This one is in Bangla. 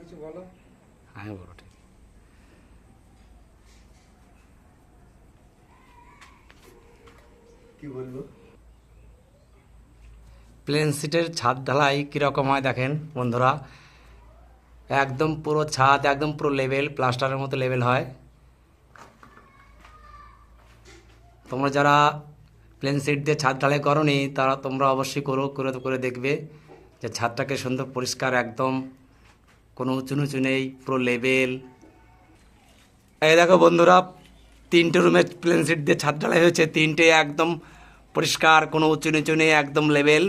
কিছু বলো। হ্যাঁ বলো ঠিক। কি বলবো? প্লেন সিটের ছাদ ঢালাই কীরকম হয় দেখেন বন্ধুরা, একদম পুরো ছাদ একদম পুরো লেভেল, প্লাস্টারের মতো লেভেল হয়। তোমরা যারা প্লেন সিট দিয়ে ছাদ ঢালাই করোনি তারা তোমরা অবশ্যই করে দেখবে যে ছাদটাকে সুন্দর পরিষ্কার, একদম কোনো উঁচু নিচু নেই, পুরো লেভেল। এই দেখো বন্ধুরা, 3টে রুমে প্লেন সিট দিয়ে ছাদ ঢালাই হয়েছে, 3টে একদম পরিষ্কার, কোনো উঁচু নিচু নেই, একদম লেভেল।